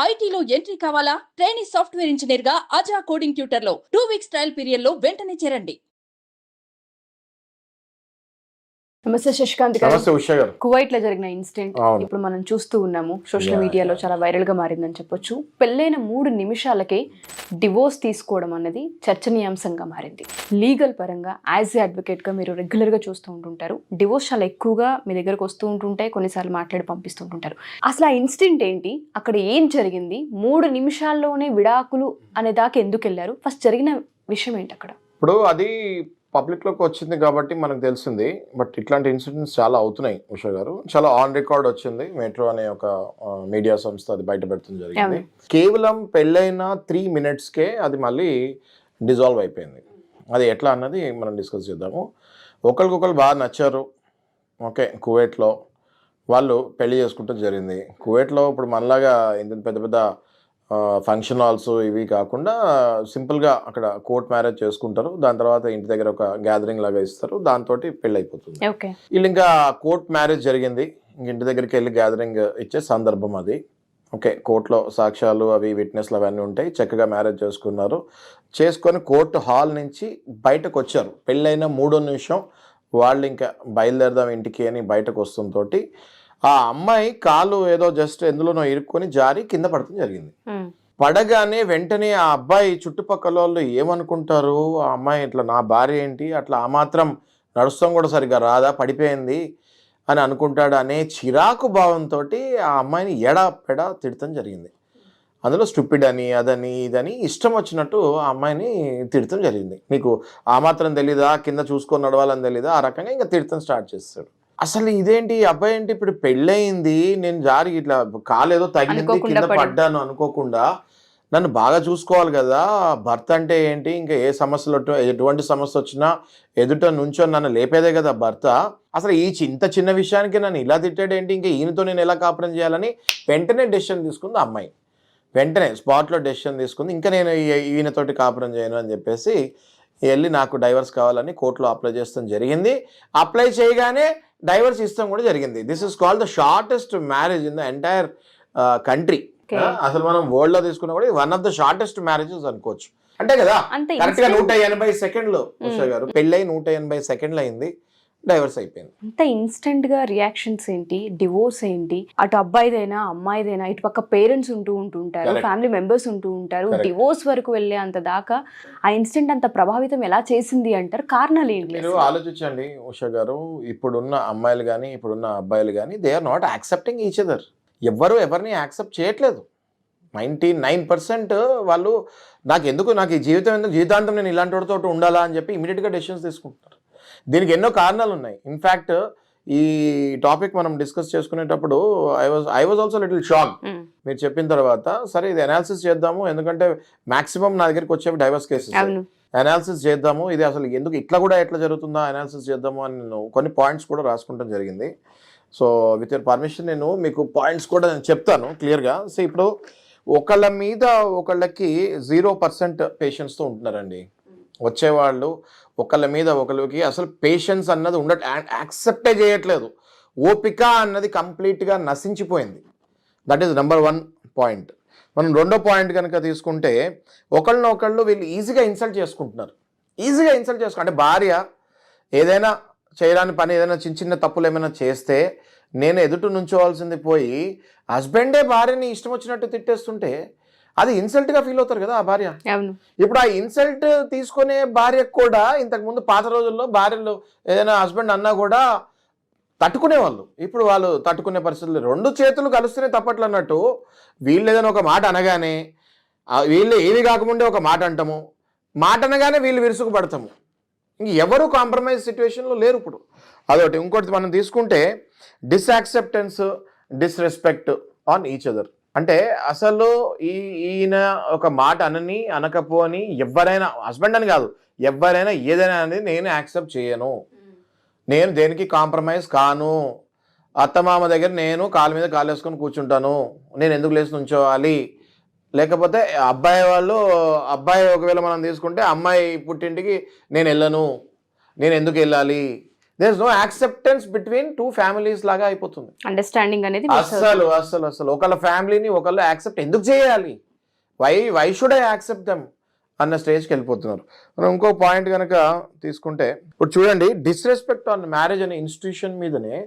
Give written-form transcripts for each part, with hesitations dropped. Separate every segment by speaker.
Speaker 1: ఐటీలో ఎంట్రీ కావాలా? Training software engineer గా అజా కోడింగ్ ట్యూటర్ లో 2 వీక్స్ ట్రయల్ పీరియడ్ లో వెంటనే చేరండి.
Speaker 2: నమస్తే శశికాంత్ గారు.
Speaker 3: నమస్తే ఉషా గారు.
Speaker 2: కువైట్ లో జరిగిన ఇన్సిడెంట్
Speaker 3: అవును.
Speaker 2: ఇప్పుడు మనం చూస్తూ ఉన్నాము. సోషల్ మీడియాలో చాలా వైరల్ గా మారిందని చెప్పొచ్చు. పెళ్ళైన 3 నిమిషాలకే డివోర్స్ తీసుకోవడం అనేది చర్చనీయాంశంగా మారింది. లీగల్ పరంగా యాజ్ ఏ అడ్వకేట్ గా మీరు రెగ్యులర్ గా చూస్తూ ఉంటుంటారు. డివోర్స్ చాలా ఎక్కువగా మీ దగ్గరకు వస్తూ ఉంటుంటాయి, కొన్నిసార్లు మాట్లాడి పంపిస్తుంటుంటారు. అసలు ఆ ఇన్సిడెంట్ ఏంటి, అక్కడ ఏం జరిగింది, 3 నిమిషాల్లోనే విడాకులు అనే దాకా ఎందుకు వెళ్ళారు, ఫస్ట్ జరిగిన విషయం ఏంటి అక్కడ?
Speaker 3: ఇప్పుడు అది పబ్లిక్లోకి వచ్చింది కాబట్టి మనకు తెలిసింది. బట్ ఇట్లాంటి ఇన్సిడెంట్స్ చాలా అవుతున్నాయి ఉషా గారు. చాలా ఆన్ రికార్డ్ వచ్చింది. మెట్రో అనే ఒక మీడియా సంస్థ అది బయట పెడుతుంది జరిగింది. కేవలం పెళ్ళైన 3 minutesకే అది మళ్ళీ డిజాల్వ్ అయిపోయింది. అది ఎట్లా అన్నది మనం డిస్కస్ చేద్దాము. ఒకరికొకరు బాగా నచ్చారు. ఓకే, కువైట్లో వాళ్ళు పెళ్లి చేసుకుంటూ జరిగింది. కువైట్లో ఇప్పుడు మనలాగా ఇంత పెద్ద పెద్ద ఫంక్షన్ హాల్స్ ఇవి కాకుండా సింపుల్గా అక్కడ కోర్ట్ మ్యారేజ్ చేసుకుంటారు. దాని తర్వాత ఇంటి దగ్గర ఒక గ్యాదరింగ్ లాగా ఇస్తారు, దాంతో పెళ్ళి అయిపోతుంది. వీళ్ళు ఇంకా కోర్ట్ మ్యారేజ్ జరిగింది, ఇంటి దగ్గరికి వెళ్ళి గ్యాదరింగ్ ఇచ్చే సందర్భం అది. ఓకే, కోర్టులో సాక్ష్యాలు అవి విట్నెస్లు అవన్నీ ఉంటాయి. చక్కగా మ్యారేజ్ చేసుకొని కోర్టు హాల్ నుంచి బయటకు వచ్చారు. పెళ్ళైన 3వ నిమిషం వాళ్ళు ఇంకా బయలుదేరదాం ఇంటికి అని బయటకు వస్తుంతోటి ఆ అమ్మాయి కాలు ఏదో జస్ట్ ఎందులోనో ఇరుక్కొని జారి కింద పడటం జరిగింది. పడగానే వెంటనే ఆ అబ్బాయి చుట్టుపక్కల వాళ్ళు ఏమనుకుంటారు, ఆ అమ్మాయి ఇట్లా నా భార్య ఏంటి, అట్లా ఆ మాత్రం నడుస్తాం కూడా సరిగ్గా రాదా, పడిపోయింది అని అనుకుంటాడు అనే చిరాకు భావంతో ఆ అమ్మాయిని ఎడాపెడా తిడతం జరిగింది. అందులో స్టూపిడ్ అని అదని ఇదని ఇష్టం వచ్చినట్టు ఆ అమ్మాయిని తిడతం జరిగింది. నీకు ఆ మాత్రం తెలీదా, కింద చూసుకొని నడవాలని తెలీదా, ఆ రకంగా ఇంకా తిడతం స్టార్ట్ చేస్తాడు. అసలు ఇదేంటి, అబ్బాయి ఏంటి, ఇప్పుడు పెళ్ళయింది, నేను జారి ఇట్లా కాలేదో తగిలింది కింద పడ్డాను అనుకోకుండా నన్ను బాగా చూసుకోవాలి కదా, భర్త అంటే ఏంటి, ఇంకా ఏ సమస్యలు ఎటువంటి సమస్య వచ్చినా ఎదుట నుంచో నన్ను లేపేదే కదా భర్త, అసలు ఈ ఇంత చిన్న విషయానికి నన్ను ఇలా తిట్టాడేంటి, ఇంకా ఈయనతో నేను ఎలా కాపురం చేయాలని వెంటనే డెసిషన్ తీసుకుంది అమ్మాయి. వెంటనే స్పాట్లో డెసిషన్ తీసుకుంది, ఇంకా నేను ఈయనతోటి కాపురం చేయను అని చెప్పేసి వెళ్ళి నాకు డైవర్స్ కావాలని కోర్టులో అప్లై చేస్తాం జరిగింది. అప్లై చేయగానే డైవర్స్ ఇస్తాం కూడా జరిగింది. This is called the shortest marriage in the entire country. అసలు మనం వరల్డ్ లో తీసుకున్నా కూడా one of the shortest marriages అనుకోవచ్చు. అంటే కదా కరెక్ట్ గా 180 సెకండ్లు ఉషా గారు, పెళ్ళై 180 సెకండ్లు అయింది, డైవర్స్ అయిపోయింది.
Speaker 2: అంత ఇన్స్టెంట్ గా రియాక్షన్స్ ఏంటి, డివోర్స్ ఏంటి, అటు అబ్బాయిదైనా అమ్మాయిదైనా ఇటు పక్క పేరెంట్స్ ఉంటుంటారు, ఫ్యామిలీ మెంబర్స్ ఉంటారు, డివోర్స్ వరకు వెళ్ళే అంత దాకా ఆ ఇన్సిడెంట్ అంత ప్రభావితం ఎలా చేసింది అంటారు? కారణాలు ఏంటి?
Speaker 3: మీరు ఆలోచించండి ఉషా గారు, ఇప్పుడున్న అమ్మాయిలు కానీ ఇప్పుడున్న అబ్బాయిలు కానీ they are not accepting each other. ఎవరిని యాక్సెప్ట్ చేయట్లేదు. 99% వాళ్ళు నాకు ఈ జీవితాంతం నేను ఇలాంటి వాడితో ఉండాలా అని చెప్పి ఇమీడియట్గా డెసిషన్స్ తీసుకుంటున్నారు. దీనికి ఎన్నో కారణాలు ఉన్నాయి. ఇన్ఫ్యాక్ట్ ఈ టాపిక్ మనం డిస్కస్ చేసుకునేటప్పుడు I was also little shock మీరు చెప్పిన తర్వాత. సరే ఇది అనాలిసిస్ చేద్దాము, ఎందుకంటే మాక్సిమం నా దగ్గరికి వచ్చేవి డైవర్స్ కేసెస్. అనాలిసిస్ చేద్దాము, ఇది అసలు ఎందుకు ఎట్లా జరుగుతుందా అనాలిసిస్ చేద్దాము అని నేను కొన్ని పాయింట్స్ కూడా రాసుకుంటాం జరిగింది. సో విత్ యువర్ పర్మిషన్ నేను మీకు పాయింట్స్ కూడా నేను చెప్తాను క్లియర్గా. సో ఇప్పుడు ఒకళ్ళ మీద ఒకళ్ళకి 0% పేషెన్స్తో ఉంటున్నారండి వచ్చేవాళ్ళు. ఒకళ్ళ మీద ఒకళ్ళకి అసలు పేషెన్స్ అన్నది యాక్సెప్టే చేయట్లేదు. ఓపిక అన్నది కంప్లీట్గా నశించిపోయింది. That is number 1 point. మనం 2వ పాయింట్ కనుక తీసుకుంటే ఒకళ్ళు వీళ్ళు ఈజీగా ఇన్సల్ట్ చేసుకుంటున్నారు. అంటే భార్య ఏదైనా చేయరాని పని, ఏదైనా చిన్న తప్పులు ఏమైనా చేస్తే నేను ఎదుటి నుంచోవాల్సింది పోయి హస్బెండే భార్యని ఇష్టం వచ్చినట్టు తిట్టేస్తుంటే అది ఇన్సల్ట్గా ఫీల్ అవుతారు కదా ఆ భార్య. ఇప్పుడు ఆ ఇన్సల్ట్ తీసుకునే భార్యకు కూడా ఇంతకుముందు పాత రోజుల్లో భార్యలు ఏదైనా హస్బెండ్ అన్నా కూడా తట్టుకునేవాళ్ళు. ఇప్పుడు వాళ్ళు తట్టుకునే పరిస్థితులు 2 చేతులు కలుస్తూనే తప్పట్లు అన్నట్టు వీళ్ళు ఏదైనా ఒక మాట అనగానే వీళ్ళు ఏది కాకముందే ఒక మాట అంటాము, మాట అనగానే వీళ్ళు విరుసుకు పడతాము. ఇంక ఎవరు కాంప్రమైజ్ సిచ్యువేషన్లో లేరు ఇప్పుడు. అదొకటి. ఇంకోటి మనం తీసుకుంటే డిస్యాక్సెప్టెన్స్, డిస్రెస్పెక్ట్ ఆన్ ఈచ్ అదర్. అంటే అసలు ఈయన ఒక మాట అనకపోని ఎవరైనా, హస్బెండ్ అని కాదు, ఎవరైనా ఏదైనా అనేది నేను యాక్సెప్ట్ చేయను, నేను దేనికి కాంప్రమైజ్ కాను, అత్తమామ దగ్గర నేను కాలు మీద కాలు వేసుకొని కూర్చుంటాను, నేను ఎందుకు లేచి నుంచోవాలి. లేకపోతే అబ్బాయి ఒకవేళ మనం తీసుకుంటే అమ్మాయి పుట్టింటికి నేను వెళ్ళను, నేను ఎందుకు వెళ్ళాలి, there is no acceptance between two families లాగా అయిపోతుంది.
Speaker 2: అండర్స్టాండింగ్ అనేది miss అవుతుంది.
Speaker 3: అస్సలు అస్సలు అసలు ఒకళ్ళ ఫ్యామిలీని ఒకళ్ళు యాక్సెప్ట్ ఎందుకు చేయాలి, why should I accept them అన్న స్టేజ్కి వెళ్ళిపోతున్నారు. మనం ఇంకో పాయింట్ కనుక తీసుకుంటే ఇప్పుడు చూడండి, డిస్రెస్పెక్ట్ ఆన్ మ్యారేజ్ అనే ఇన్స్టిట్యూషన్ మీదనే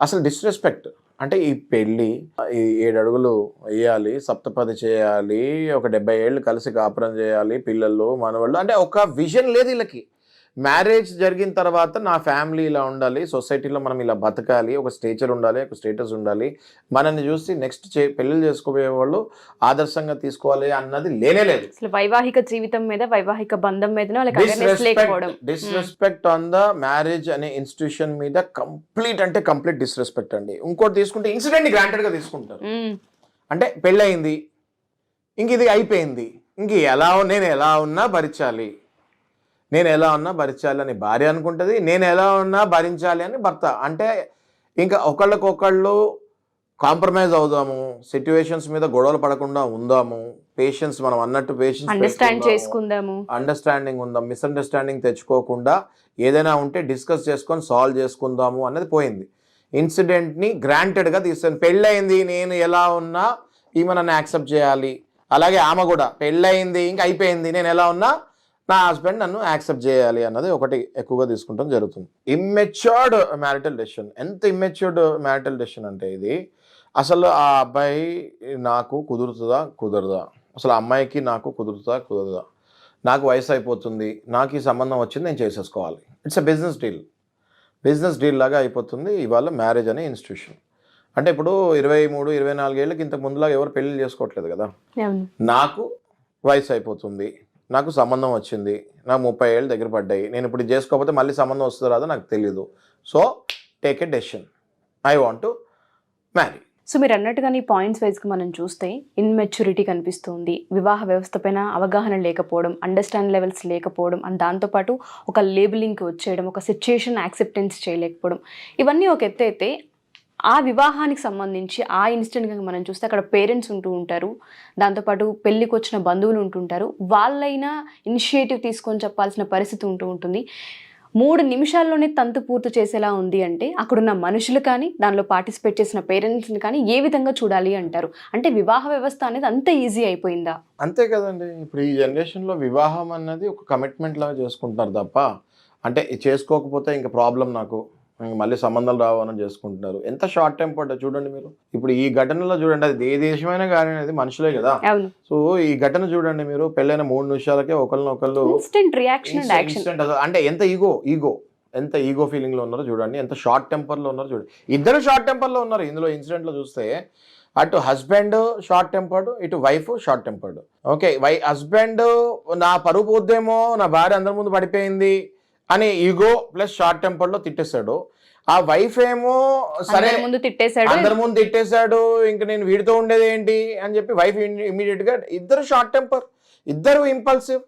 Speaker 3: అసలు డిస్రెస్పెక్ట్ అంటే ఈ పెళ్ళి, ఈ 7 అడుగులు వేయాలి, సప్తపది చేయాలి, ఒక 70 ఏళ్ళు కలిసి కాపురం చేయాలి, పిల్లలు మనవాళ్ళు, అంటే ఒక విజన్ లేదు వీళ్ళకి. మ్యారేజ్ జరిగిన తర్వాత నా ఫ్యామిలీ ఇలా ఉండాలి, సొసైటీలో మనం ఇలా బతకాలి, ఒక స్టేచర్ ఉండాలి, ఒక స్టేటస్ ఉండాలి, మనల్ని చూసి నెక్స్ట్ పెళ్ళిళ్ళు చేసుకోబోయే వాళ్ళు ఆదర్శంగా తీసుకోవాలి అన్నది లేనేలేదు.
Speaker 2: అసలు వైవాహిక జీవితం మీద, వైవాహిక బంధం మీద వాళ్ళకి అవేర్నెస్ లేకపోవడం.
Speaker 3: డిస్రెస్పెక్ట్ ఆన్ ద మ్యారేజ్ అనే ఇన్స్టిట్యూషన్ మీద కంప్లీట్ డిస్రెస్పెక్ట్ అండి. ఇంకోటి తీసుకుంటే ఇన్సిడెంట్ గ్రాంటెడ్ గా తీసుకుంటారు. అంటే పెళ్ళయింది, ఇంక ఇది అయిపోయింది, ఇంక నేను ఎలా ఉన్నా భరించాలి, నేను ఎలా ఉన్నా భరించాలి అని భార్య అనుకుంటుంది, నేను ఎలా ఉన్నా భరించాలి అని భర్త. అంటే ఇంకా ఒకళ్ళకొకళ్ళు కాంప్రమైజ్ అవుదాము, సిచ్యువేషన్స్ మీద గొడవలు పడకుండా ఉందాము, పేషెన్స్, మనం అన్నట్టు పేషెన్స్, అండర్స్టాండింగ్ ఉందాం, మిస్అండర్స్టాండింగ్ తెచ్చుకోకుండా ఏదైనా ఉంటే డిస్కస్ చేసుకొని సాల్వ్ చేసుకుందాము అనేది పోయింది. ఇన్సిడెంట్ని గ్రాంటెడ్గా తీసుకొని పెళ్ళయింది, నేను ఎలా ఉన్నా ఈమె నన్ను యాక్సెప్ట్ చేయాలి, అలాగే ఆమె కూడా పెళ్ళయింది ఇంకా అయిపోయింది, నేను ఎలా ఉన్నా నా హస్బెండ్ నన్ను యాక్సెప్ట్ చేయాలి అన్నది ఒకటి ఎక్కువగా తీసుకుంటాం జరుగుతుంది. Immatured marital decision. ఎంత ఇమ్మెచ్యూర్డ్ మ్యారిటల్ డెసిషన్ అంటే ఇది, అసలు ఆ అబ్బాయి నాకు కుదరదా, అసలు ఆ అమ్మాయికి నాకు కుదరదా, నాకు వయసు అయిపోతుంది, నాకు ఈ సంబంధం వచ్చింది, నేను చేసేసుకోవాలి. ఇట్స్ ఎ బిజినెస్ డీల్ లాగా అయిపోతుంది ఇవాళ మ్యారేజ్ అనే ఇన్స్టిట్యూషన్. అంటే ఇప్పుడు 23-24 ఏళ్ళకి ఇంతకు ముందులాగా ఎవరు పెళ్లి చేసుకోవట్లేదు కదా. నాకు వయసు అయిపోతుంది, నాకు సంబంధం వచ్చింది, నాకు 30 ఏళ్ళు దగ్గర పడ్డాయి, నేను ఇప్పుడు చేసుకోకపోతే మళ్ళీ సంబంధం వస్తుందో రాదో నాకు తెలీదు, so take a decision, I want to marry.
Speaker 2: So మీరు అన్నట్టుగా ఈ పాయింట్స్ వైజ్గా మనం చూస్తే ఇన్మెచ్యూరిటీ కనిపిస్తుంది, వివాహ వ్యవస్థ పైన అవగాహన లేకపోవడం, అండర్స్టాండ్ లెవెల్స్ లేకపోవడం, అండ్ దాంతోపాటు ఒక లేబులింగ్కి వచ్చేయడం, ఒక సిచ్యుయేషన్ యాక్సెప్టెన్స్ చేయలేకపోవడం, ఇవన్నీ ఒక ఎత్తు అయితే ఆ వివాహానికి సంబంధించి ఆ ఇన్సిడెంట్ కనుక మనం చూస్తే అక్కడ పేరెంట్స్ ఉంటూ ఉంటారు, దాంతోపాటు పెళ్ళికి వచ్చిన బంధువులు ఉంటుంటారు, వాళ్ళైనా ఇనిషియేటివ్ తీసుకొని చెప్పాల్సిన పరిస్థితి ఉంటుంది. 3 నిమిషాల్లోనే తంతు పూర్తి చేసేలా ఉంది అంటే అక్కడున్న మనుషులు కానీ, దానిలో పార్టిసిపేట్ చేసిన పేరెంట్స్ని కానీ ఏ విధంగా చూడాలి అంటారు? అంటే వివాహ వ్యవస్థ అనేది అంత ఈజీ అయిపోయిందా?
Speaker 3: అంతే కదండి. ఇప్పుడు ఈ జనరేషన్లో వివాహం అన్నది ఒక కమిట్మెంట్ లాగా చేసుకుంటున్నారు తప్ప, అంటే చేసుకోకపోతే ఇంకా ప్రాబ్లం, నాకు మళ్ళీ సంబంధాలు రావని చేసుకుంటున్నారు. ఎంత షార్ట్ టెంపర్డ్ చూడండి మీరు. ఇప్పుడు ఈ ఘటనలో చూడండి, అది ఏ దేశమైనా కానీ అది మనుషులే కదా. సో ఈ ఘటన చూడండి మీరు, పెళ్ళైన 3 నిమిషాలకే ఒకళ్ళు అంటే ఎంత ఈగో ఫీలింగ్ లో ఉన్నారో చూడండి, ఎంత షార్ట్ టెంపర్ లో ఉన్నారో చూడండి. ఇద్దరు షార్ట్ టెంపర్ లో ఉన్నారు ఇందులో ఇన్సిడెంట్ లో చూస్తే. అటు హస్బెండ్ షార్ట్ టెంపర్డ్, ఇటు wife short tempered. Okay, husband నా పరువు పోద్దేమో, నా భార్య అందరి ముందు పడిపోయింది అని ఈగో ప్లస్ షార్ట్ టెంపర్ లో తిట్టేశాడు. ఆ వైఫ్ ఏమో సరే అందరి ముందు తిట్టేశాడు, ఇంక నేను వీడితో ఉండేది ఏంటి అని చెప్పి వైఫ్ ఇమీడియట్ గా, ఇద్దరు షార్ట్ టెంపర్, ఇద్దరు ఇంపల్సివ్.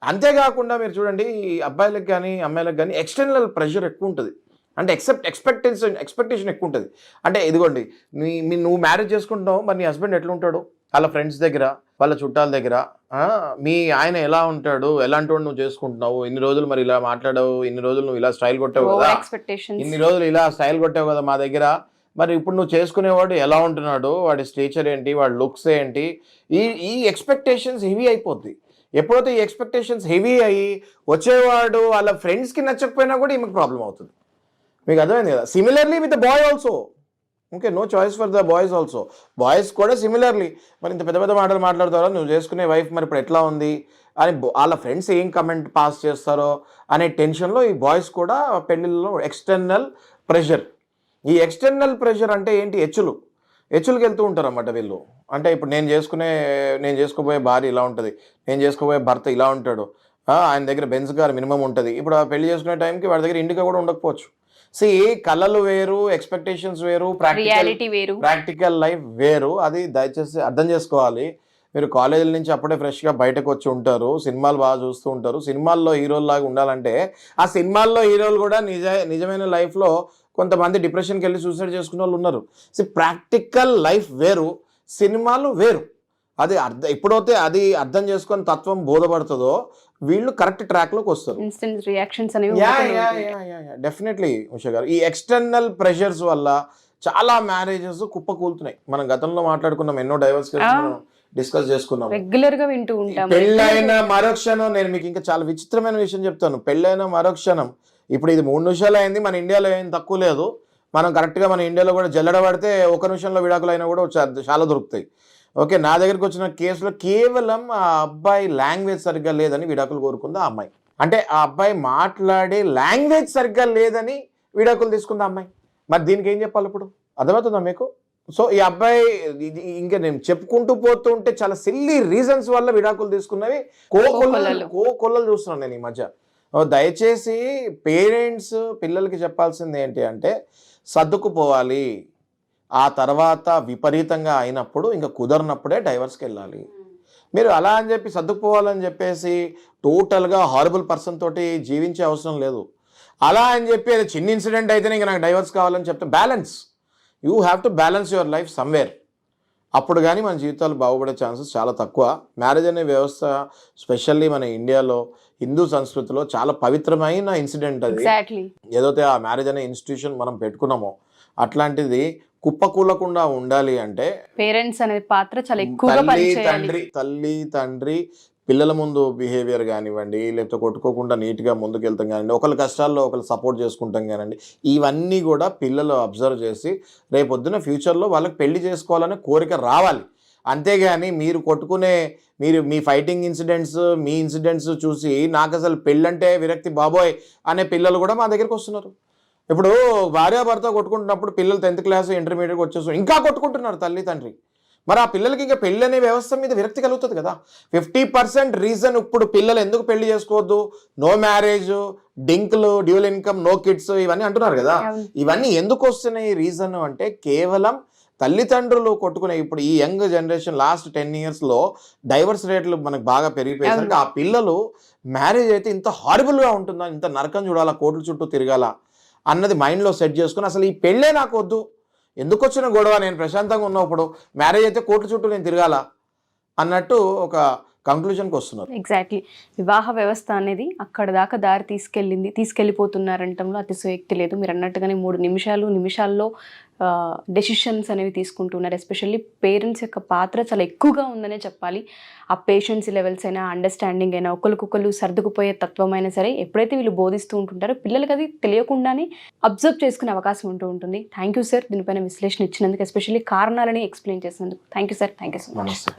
Speaker 3: అంతేకాకుండా మీరు చూడండి, అబ్బాయిలకు కానీ అమ్మాయిలకు కానీ ఎక్స్టర్నల్ ప్రెషర్ ఎక్కువ ఉంటుంది. అంటే ఎక్స్పెక్టేషన్ ఎక్కువ ఉంటుంది. అంటే ఇదిగోండి, నువ్వు మ్యారేజ్ చేసుకుంటున్నావు, మరి నీ హస్బెండ్ ఎట్లా ఉంటాడు, వాళ్ళ ఫ్రెండ్స్ దగ్గర, వాళ్ళ చుట్టాల దగ్గర, మీ ఆయన ఎలా ఉంటాడు, ఎలాంటి వాడు నువ్వు చేసుకుంటున్నావు, ఇన్ని రోజులు మరి ఇలా మాట్లాడావు, ఇన్ని రోజులు నువ్వు ఇలా స్టైల్ కొట్టావు కదా, ఇన్ని రోజులు ఇలా స్టైల్ కొట్టావు కదా మా దగ్గర, మరి ఇప్పుడు నువ్వు చేసుకునేవాడు ఎలా ఉంటున్నాడు, వాడి స్టేచర్ ఏంటి, వాడి లుక్స్ ఏంటి, ఈ ఎక్స్పెక్టేషన్స్ హెవీ అయిపోద్ది. ఎప్పుడైతే ఈ ఎక్స్పెక్టేషన్స్ హెవీ అయ్యి వచ్చేవాడు వాళ్ళ ఫ్రెండ్స్కి నచ్చకపోయినా కూడా ఈమెకు ప్రాబ్లం అవుతుంది. మీకు అర్థమైంది కదా. Similarly with the boy also. Okay, no choice for the boys also. Boys కూడా సిమిలర్లీ, మరి ఇంత పెద్ద మాటలు మాట్లాడతారో, నువ్వు చేసుకునే వైఫ్ మరి ఇప్పుడు ఎట్లా ఉంది అని వాళ్ళ ఫ్రెండ్స్ ఏం కమెంట్ పాస్ చేస్తారో అనే టెన్షన్లో ఈ బాయ్స్ కూడా పెళ్ళిళ్ళలో ఎక్స్టర్నల్ ప్రెషర్. ఈ ఎక్స్టర్నల్ ప్రెషర్ అంటే ఏంటి, హెచ్చులకి వెళ్తూ ఉంటారు అన్నమాట వీళ్ళు. అంటే ఇప్పుడు నేను చేసుకోబోయే భార్య ఇలా ఉంటుంది, నేను చేసుకోబోయే భర్త ఇలా ఉంటాడు, ఆయన దగ్గర బెంజ్ కార్ మినిమం ఉంటుంది. ఇప్పుడు ఆ పెళ్లి చేసుకునే టైంకి వాడి దగ్గర ఇండికా కూడా ఉండకపోవచ్చు. కళలు వేరు, ఎక్స్పెక్టేషన్స్ వేరు, ప్రాక్టికల్ లైఫ్ వేరు. అది దయచేసి అర్థం చేసుకోవాలి. మీరు కాలేజీల నుంచి అప్పుడే ఫ్రెష్గా బయటకు వచ్చి ఉంటారు, సినిమాలు బాగా చూస్తూ ఉంటారు. సినిమాల్లో హీరోల్లాగా ఉండాలంటే ఆ సినిమాల్లో హీరోలు కూడా నిజమైన లైఫ్లో కొంతమంది డిప్రెషన్కి వెళ్ళి సూసైడ్ చేసుకునే వాళ్ళు ఉన్నారు. ప్రాక్టికల్ లైఫ్ వేరు, సినిమాలు వేరు. అది ఎప్పుడైతే అది అర్థం చేసుకొని తత్వం బోధపడుతుందో వీళ్ళు కరెక్ట్ ట్రాక్ లోకి వస్తారు.
Speaker 2: ఇన్స్టెంట్ రియాక్షన్స్ అనేవి
Speaker 3: డెఫినెట్లీ ఉషా గారు, ఈ ఎక్స్టర్నల్ ప్రెషర్స్ వల్ల చాలా మ్యారేజెస్ కుప్పకూలుతున్నాయి. మనం గతంలో మాట్లాడుకున్నాం, ఎన్నో డైవర్స్ డిస్కస్ చేసుకున్నాం.
Speaker 2: రెగ్యులర్ గా వింటూ ఉంటాం.
Speaker 3: పెళ్ళైన మరుక్షణం, నేను మీకు ఇంకా చాలా విచిత్రమైన విషయం చెప్తాను. పెళ్ళైన మరుక్షణం, ఇప్పుడు ఇది 3 నిమిషాలు అయింది, మన ఇండియాలో ఏం తక్కువ లేదు. మనం కరెక్ట్గా మన ఇండియాలో కూడా జల్లెడ పడితే 1 నిమిషంలో విడాకులు అయినా కూడా చాలా దొరుకుతాయి. ఓకే, నా దగ్గరికి వచ్చిన కేసులో కేవలం ఆ అబ్బాయి లాంగ్వేజ్ సరిగ్గా లేదని విడాకులు కోరుకుంది ఆ అమ్మాయి. అంటే ఆ అబ్బాయి మాట్లాడే లాంగ్వేజ్ సరిగ్గా లేదని విడాకులు తీసుకుంది ఆ అమ్మాయి. మరి దీనికి ఏం చెప్పాలి ఇప్పుడు, అర్థమవుతుందా మీకు? సో ఈ అబ్బాయి ఇంకా నేను చెప్పుకుంటూ పోతుంటే చాలా సిల్లీ రీజన్స్ వల్ల విడాకులు తీసుకున్నవి కోకొల్లలు చూస్తున్నాను నేను ఈ మధ్య. దయచేసి పేరెంట్స్ పిల్లలకి చెప్పాల్సింది ఏంటి అంటే, సర్దుకుపోవాలి. ఆ తర్వాత విపరీతంగా అయినప్పుడు ఇంకా కుదరనప్పుడే డైవర్స్కి వెళ్ళాలి. మీరు అలా అని చెప్పి సర్దుకుపోవాలని చెప్పేసి టోటల్గా హారబుల్ పర్సన్ తోటి జీవించే అవసరం లేదు. అలా అని చెప్పి అది చిన్న ఇన్సిడెంట్ అయితేనే ఇంకా నాకు డైవర్స్ కావాలని చెప్తే, balance, you have to balance your life somewhere. అప్పుడు కానీ మన జీవితాలు బాగుపడే ఛాన్సెస్ చాలా తక్కువ. మ్యారేజ్ అనే వ్యవస్థ స్పెషల్లీ మన ఇండియాలో హిందూ సంస్కృతిలో చాలా పవిత్రమైన ఇన్సిడెంట్ అది. ఏదైతే ఆ మ్యారేజ్ అనే ఇన్స్టిట్యూషన్ మనం పెట్టుకున్నామో అట్లాంటిది కుప్పకూలకుండా ఉండాలి అంటే
Speaker 2: పేరెంట్స్ అనే పాత్ర చాలా ఎక్కువగా పనిచేయాలి.
Speaker 3: తల్లి తండ్రి పిల్లల ముందు బిహేవియర్ కానివ్వండి, లేకపోతే కొట్టుకోకుండా నీట్గా ముందుకు వెళ్తాం కానివ్వండి, ఒకరి కష్టాల్లో ఒకరు సపోర్ట్ చేసుకుంటాం కానివ్వండి, ఇవన్నీ కూడా పిల్లలు అబ్జర్వ్ చేసి రేపొద్దున ఫ్యూచర్లో వాళ్ళకి పెళ్లి చేసుకోవాలనే కోరిక రావాలి. అంతేగాని మీరు కొట్టుకునే మీ ఫైటింగ్ ఇన్సిడెంట్స్, మీ ఇన్సిడెంట్స్ చూసి నాకు అసలు పెళ్ళంటే విరక్తి బాబోయ్ అనే పిల్లలు కూడా మా దగ్గరికి వస్తున్నారు. ఇప్పుడు భార్యాభర్త కొట్టుకుంటున్నప్పుడు పిల్లలు 10th క్లాస్ ఇంటర్మీడియట్కి వచ్చేసి ఇంకా కొట్టుకుంటున్నారు తల్లి తండ్రి. మరి ఆ పిల్లలకి ఇంకా పెళ్ళి అనే వ్యవస్థ మీద విరక్తి కలుగుతుంది కదా. 50% రీజన్ ఇప్పుడు పిల్లలు ఎందుకు పెళ్లి చేసుకోవద్దు, నో మ్యారేజ్, డింకులు, డ్యూల్ ఇన్కమ్, నో కిడ్స్ ఇవన్నీ అంటున్నారు కదా. ఇవన్నీ ఎందుకు వస్తున్నాయి రీజన్ అంటే కేవలం తల్లిదండ్రులు కొట్టుకునే ఇప్పుడు ఈ యంగ్ జనరేషన్ లాస్ట్ 10 yearsలో డైవర్స్ రేట్లు మనకు బాగా పెరిగిపోయేసరికి ఆ పిల్లలు మ్యారేజ్ అయితే ఇంత హారిబుల్గా ఉంటుందా, ఇంత నరకం చూడాలా, కోట్ల చుట్టూ తిరగాల అన్నది మైండ్లో సెట్ చేసుకుని అసలు ఈ పెళ్ళే నాకు వద్దు, ఎందుకు వచ్చిన గొడవ, నేను ప్రశాంతంగా ఉన్నప్పుడు మ్యారేజ్ అయితే కోట్ల చుట్టూ నేను తిరగాల అన్నట్టు ఒక కంక్లూజన్కి వస్తున్నారు.
Speaker 2: ఎగ్జాక్ట్లీ. వివాహ వ్యవస్థ అనేది అక్కడ దాకా దారి తీసుకెళ్ళిపోతున్నారంటంలో అతిశయోక్తి లేదు. మీరు అన్నట్టుగానే 3 నిమిషాల్లో డెసిషన్స్ అనేవి తీసుకుంటున్నారు. ఎస్పెషల్లీ పేరెంట్స్ యొక్క పాత్ర చాలా ఎక్కువగా ఉందనే చెప్పాలి. ఆ పేషెన్సీ లెవెల్స్ అయినా, అండర్స్టాండింగ్ అయినా, ఒకరికొకరు సర్దుకుపోయే తత్వం అయినా సరే ఎప్పుడైతే వీళ్ళు బోధిస్తూ ఉంటుంటారో పిల్లలకి అది తెలియకుండానే అబ్జర్వ్ చేసుకునే అవకాశం ఉంటుంది. థ్యాంక్ యూ సార్, దీనిపైన విశ్లేషణ ఇచ్చినందుకు, ఎస్పెషల్లీ కారణాలని ఎక్స్ప్లెయిన్ చేసినందుకు. Thank you sir. Thank you so much.